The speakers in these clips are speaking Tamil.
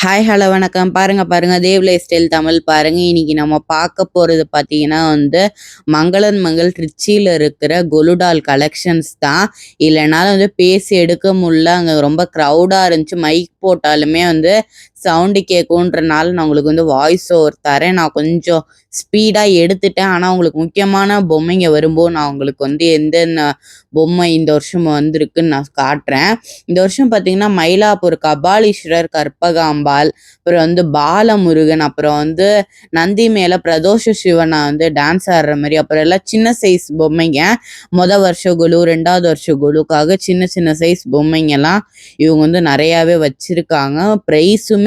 ஹாய் ஹலோ வணக்கம். பாருங்க தேவ் லைஃப் ஸ்டைல் தமிழ் பாருங்க. இன்னைக்கு நம்ம பார்க்க போறது பார்த்தீங்கன்னா மங்களன் மங்கள் ட்ரிச்சியில் இருக்கிற கொலுடால் கலெக்ஷன்ஸ் தான். இல்லைனாலும் பேசி எடுக்க முடியல. அங்கே ரொம்ப க்ரௌடாக இருந்துச்சு. மைக் போட்டாலுமே சவுண்டு கேட்குன்றனால நான் உங்களுக்கு வாய்ஸ் ஓவர் தரேன். நான் கொஞ்சம் ஸ்பீடாக எடுத்துட்டேன். ஆனால் உங்களுக்கு முக்கியமான பொம்மைங்க வரும்போது நான் உங்களுக்கு எந்தெந்த பொம்மை இந்த வருஷம் வந்திருக்குன்னு நான் காட்டுறேன். இந்த வருஷம் பார்த்தீங்கன்னா மயிலாப்பூர் கபாலீஸ்வரர், கற்பகாம்பாள், அப்புறம் பாலமுருகன், அப்புறம் நந்தி மேல பிரதோஷ சிவனா டான்ஸ் ஆடுற மாதிரி, அப்புறம் எல்லாம் சின்ன சைஸ் பொம்மைங்க. வருஷ குழு 2வது வருஷ குழுக்காக சின்ன சின்ன சைஸ் பொம்மைங்கெல்லாம் இவங்க நிறையாவே வச்சிருக்காங்க. ப்ரைஸுமே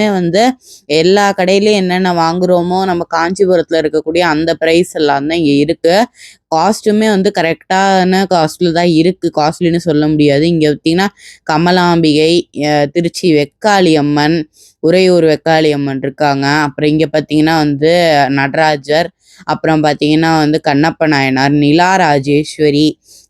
எல்லா கடையிலையும் என்னென்ன வாங்குறோமோ நம்ம காஞ்சிபுரத்துல இருக்கக்கூடிய அந்த ப்ரைஸ் எல்லாம் தான் இங்க இருக்கு. காஸ்ட்டுமே கரெக்டான காஸ்ட்ல தான் இருக்கு. காஸ்ட்லின்னு சொல்ல முடியாது. இங்க பார்த்தீங்கன்னா கமலாம்பிகை, திருச்சி வெக்காளியம்மன், உறையூர் வெக்காளியம்மன் இருக்காங்க. அப்புறம் இங்க பார்த்தீங்கன்னா நடராஜர், அப்புறம் பார்த்தீங்கன்னா கண்ணப்ப நாயனார், நிலா ராஜேஸ்வரி,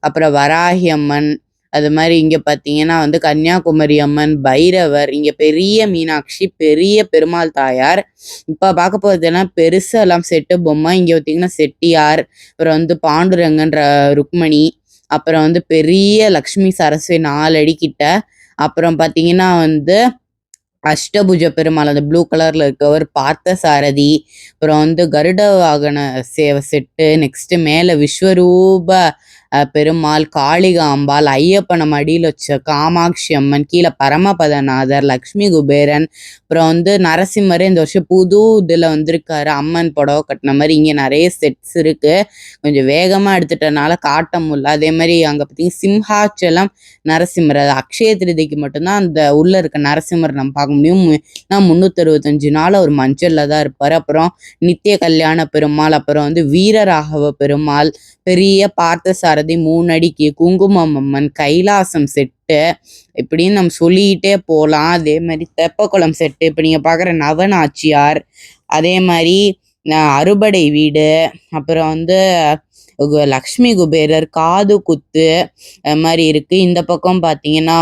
அப்புறம் வராகி அம்மன், அது மாதிரி இங்க பார்த்தீங்கன்னா கன்னியாகுமரி அம்மன், பைரவர், இங்க பெரிய மீனாட்சி, பெரிய பெருமாள் தாயார். இப்ப பார்க்க போறதுன்னா பெருசா எல்லாம் செட்டு பொம்மை. இங்க பார்த்தீங்கன்னா செட்டியார், அப்புறம் பாண்டுரங்கன்ற ருக்மணி, அப்புறம் பெரிய லக்ஷ்மி சரஸ்வதி 4 அடி கிட்ட, அப்புறம் பார்த்தீங்கன்னா அஷ்டபுஜ பெருமாள் அந்த ப்ளூ கலர்ல இருக்கவர், பார்த்த சாரதி, அப்புறம் கருட வாகன சேவை செட்டு, நெக்ஸ்ட் மேல விஸ்வரூப பெருமாள், காளிகாம்பாள், ஐயப்பனை மடியில் வச்ச காமாட்சி அம்மன், கீழே பரமபதநாதர், லக்ஷ்மி குபேரன், அப்புறம் நரசிம்மர் இந்த வருஷம் புது இதில் வந்திருக்காரு. அம்மன் புடவை கட்டின மாதிரி இங்கே நிறைய செட்ஸ் இருக்கு. கொஞ்சம் வேகமாக எடுத்துட்டனால காட்ட முடியல. அதே மாதிரி அங்கே பார்த்தீங்கன்னா சிம்ஹாச்சலம் நரசிம்மர், அது அக்ஷய திருதிக்கு மட்டும்தான் அந்த உள்ள இருக்க நரசிம்மர் நம்ம பார்க்க முடியும். 365 நாள் அவர் மஞ்சள்ல தான் இருப்பாரு. அப்புறம் நித்திய கல்யாண பெருமாள், அப்புறம் வீரராகவ பெருமாள், பெரிய பார்த்த சாரதி 3 அடிக்கு, குங்குமம் அம்மன், கைலாசம் செட்டு, இப்படின்னு நம்ம சொல்லிக்கிட்டே போகலாம். அதே மாதிரி தெப்பக்குளம் செட்டு, இப்போ நீங்க பார்க்குற நவநாச்சியார், அதே மாதிரி அறுபடை வீடு, அப்புறம் லக்ஷ்மி குபேரர், காது குத்து, அது மாதிரி இருக்கு. இந்த பக்கம் பார்த்தீங்கன்னா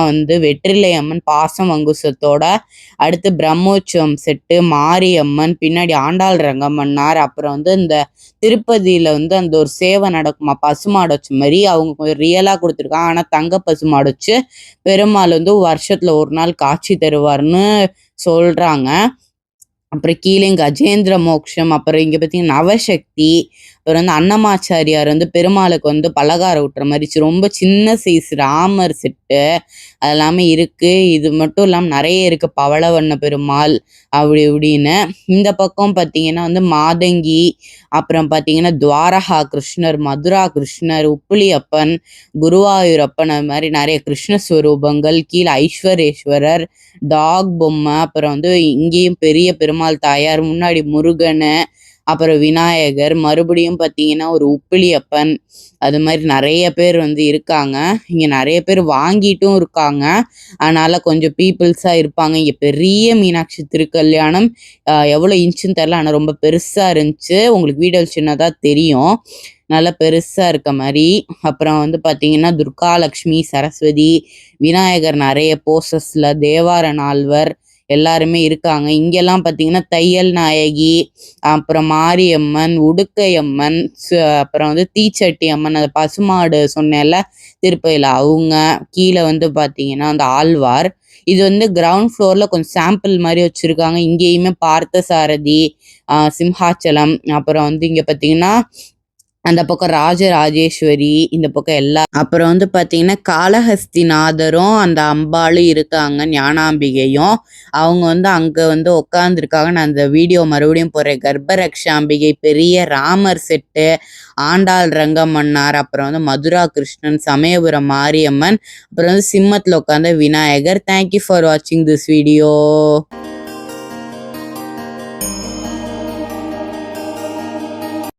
வெற்றிலை அம்மன் பாசம் அங்குசத்தோட, அடுத்து பிரம்மோற்சவம் செட்டு, மாரியம்மன், பின்னாடி ஆண்டாள் ரங்கம்மன்னார், அப்புறம் இந்த திருப்பதியில அந்த ஒரு சேவை நடக்குமா, பசுமாடு வச்ச மாதிரி அவங்க கொஞ்சம் ரியலா கொடுத்துருக்காங்க. ஆனா தங்க பசுமாடு வச்சு பெருமாள் வருஷத்துல ஒரு நாள் காட்சி தருவார்னு சொல்றாங்க. அப்புறம் கீழே கஜேந்திர மோட்சம், அப்புறம் இங்க பார்த்தீங்கன்னா நவசக்தி, அப்புறம் அன்னமாச்சாரியார் பெருமாளுக்கு பலகாரம் விட்டுற மாதிரி ரொம்ப சின்ன சைஸ் ராமர் செட்டு அதெல்லாமே இருக்கு. இது மட்டும் இல்லாமல் நிறைய இருக்கு. பவளவண்ண பெருமாள் அப்படி இப்படின்னு. இந்த பக்கம் பார்த்தீங்கன்னா மாதங்கி, அப்புறம் பார்த்தீங்கன்னா துவாரகா கிருஷ்ணர், மதுரா கிருஷ்ணர், உப்புளியப்பன், குருவாயூரப்பன், அது மாதிரி நிறைய கிருஷ்ணஸ்வரூபங்கள். கீழே ஐஸ்வரேஸ்வரர், டாக் பொம்மை, அப்புறம் இங்கேயும் பெரிய பெருமாள் தாயார், முன்னாடி முருகன், அப்புறம் விநாயகர், மறுபடியும் பார்த்தீங்கன்னா ஒரு உப்பிலியப்பன், அது மாதிரி நிறைய பேர் இருக்காங்க. இங்க நிறைய பேர் வாங்கிட்டும் இருக்காங்க. அதனால கொஞ்சம் பீப்புள்ஸா இருப்பாங்க. இங்க பெரிய மீனாட்சி திருக்கல்யாணம் எவ்வளோ இன்ச்சுன்னு தெரியல, ஆனால் ரொம்ப பெருசா இருந்துச்சு. உங்களுக்கு வீடியோ சின்னதா தெரியும், நல்லா பெருசா இருக்க மாதிரி. அப்புறம் பார்த்தீங்கன்னா துர்காலட்சுமி, சரஸ்வதி, விநாயகர் நிறைய போசஸ்ல, தேவார நால்வர் எல்லாருமே இருக்காங்க. இங்கெல்லாம் பார்த்தீங்கன்னா தையல் நாயகி, அப்புறம் மாரியம்மன், உடுக்கையம்மன், அப்புறம் தீச்சட்டி அம்மன், அந்த பசுமாடு சொன்னேன்ல திருப்பதியில் அவங்க, கீழே பார்த்தீங்கன்னா ஆழ்வார். இது கிரவுண்ட் ஃப்ளோர்ல கொஞ்சம் சாம்பிள் மாதிரி வச்சிருக்காங்க. இங்கேயுமே பார்த்த சாரதி, சிம்ஹாச்சலம், அப்புறம் இங்க பார்த்தீங்கன்னா அந்த பக்கம் ராஜராஜேஸ்வரி, இந்த பக்கம் எல்லாம். அப்புறம் பார்த்தீங்கன்னா காளஹஸ்திநாதரும் அந்த அம்பாளும் இருக்காங்க, ஞானாம்பிகையும். அவங்க அங்கே உட்காந்துருக்காங்க. நான் அந்த வீடியோ மறுபடியும் போடுறேன். கர்ப்பரக்ஷாம்பிகை, பெரிய ராமர் செட்டு, ஆண்டாள் ரங்கம்மன்னார், அப்புறம் மதுரா கிருஷ்ணன், சமயபுரம் மாரியம்மன், அப்புறம் சிம்மத்தில் உட்காந்த விநாயகர். தேங்க்யூ ஃபார் வாட்சிங் திஸ் வீடியோ.